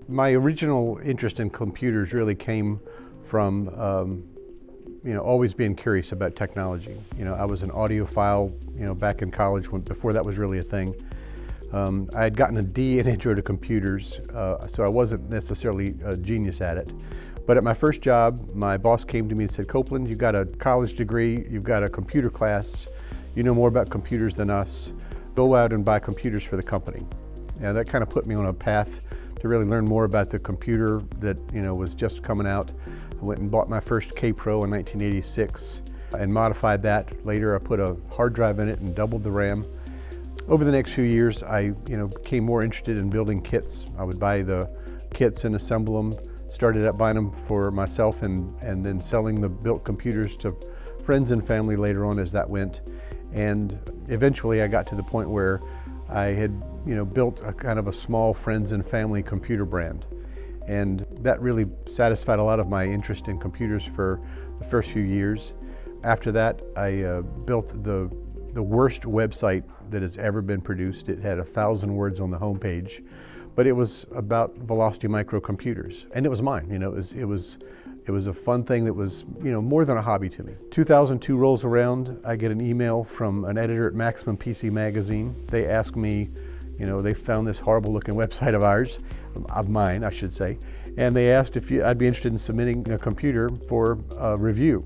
My original interest in computers really came from always being curious about technology. I was an audiophile, back in college before that was really a thing. I had gotten a D in Intro to Computers, so I wasn't necessarily a genius at it. But at my first job, my boss came to me and said, "Copeland, you've got a college degree, you've got a computer class, you know more about computers than us. Go out and buy computers for the company." And that kind of put me on a path to really learn more about the computer that was just coming out. I went and bought my first K-Pro in 1986 and modified that. Later I put a hard drive in it and doubled the RAM. Over the next few years I became more interested in building kits. I would buy the kits and assemble them. Started out buying them for myself and then selling the built computers to friends and family later on as that went. And eventually I got to the point where I had built a kind of a small friends and family computer brand. And that really satisfied a lot of my interest in computers for the first few years. After that, I built the worst website that has ever been produced. It had 1,000 words on the homepage, but it was about Velocity microcomputers, and it was mine. It was a fun thing that was more than a hobby to me. 2002 rolls around, I get an email from an editor at Maximum PC magazine. They ask me, they found this horrible looking website of mine, I should say, and they asked if I'd be interested in submitting a computer for a review.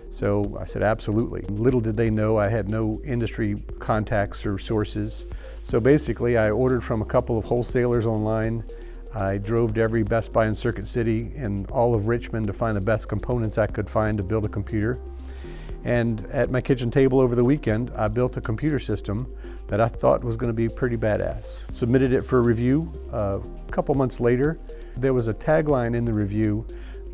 So I said, absolutely. Little did they know I had no industry contacts or sources. So basically I ordered from a couple of wholesalers online. I drove to every Best Buy in Circuit City and all of Richmond to find the best components I could find to build a computer. And at my kitchen table over the weekend, I built a computer system that I thought was going to be pretty badass. Submitted it for review. A couple months later, there was a tagline in the review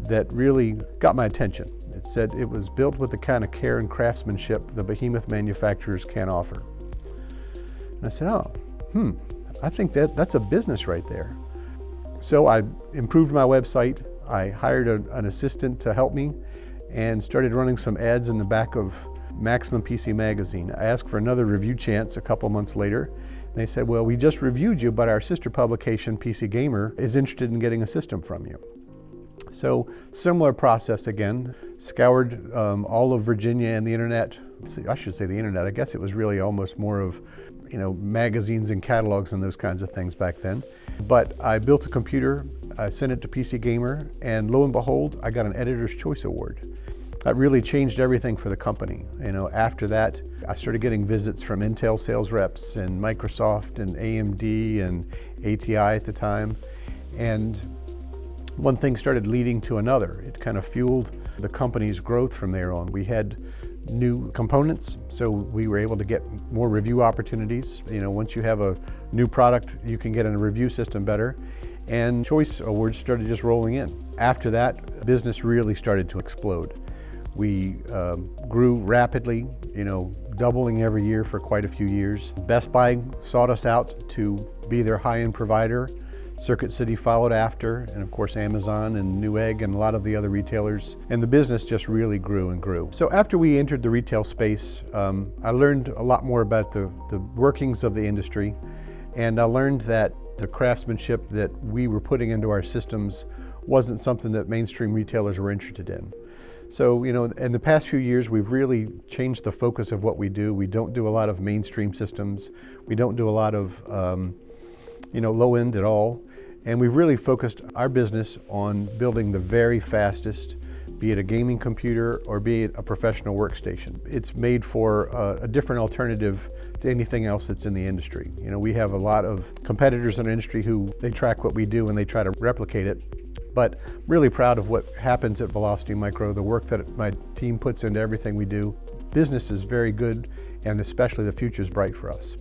that really got my attention. It said it was built with the kind of care and craftsmanship the behemoth manufacturers can't offer. And I said, I think that's a business right there. So I improved my website. I hired an assistant to help me and started running some ads in the back of Maximum PC magazine. I asked for another review chance a couple months later. And they said, well, we just reviewed you, but our sister publication, PC Gamer, is interested in getting a system from you. So similar process again, scoured all of Virginia and the internet. I should say the internet. I guess it was really almost more of magazines and catalogs and those kinds of things back then. But I built a computer, I sent it to PC Gamer, and lo and behold, I got an Editor's Choice Award. That really changed everything for the company. After that, I started getting visits from Intel sales reps and Microsoft and AMD and ATI at the time. And one thing started leading to another. It kind of fueled the company's growth from there on. We had new components, so we were able to get more review opportunities. Once you have a new product, you can get in a review system better. And choice awards started just rolling in. After that, business really started to explode. We grew rapidly, doubling every year for quite a few years. Best Buy sought us out to be their high-end provider. Circuit City followed after, and of course Amazon and Newegg and a lot of the other retailers, and the business just really grew and grew. So after we entered the retail space, I learned a lot more about the workings of the industry, and I learned that the craftsmanship that we were putting into our systems wasn't something that mainstream retailers were interested in. So, in the past few years, we've really changed the focus of what we do. We don't do a lot of mainstream systems. We don't do a lot of, low end at all. And we've really focused our business on building the very fastest, be it a gaming computer or be it a professional workstation. It's made for a different alternative to anything else that's in the industry. We have a lot of competitors in the industry who they track what we do and they try to replicate it. But really proud of what happens at Velocity Micro, the work that my team puts into everything we do. Business is very good, and especially the future is bright for us.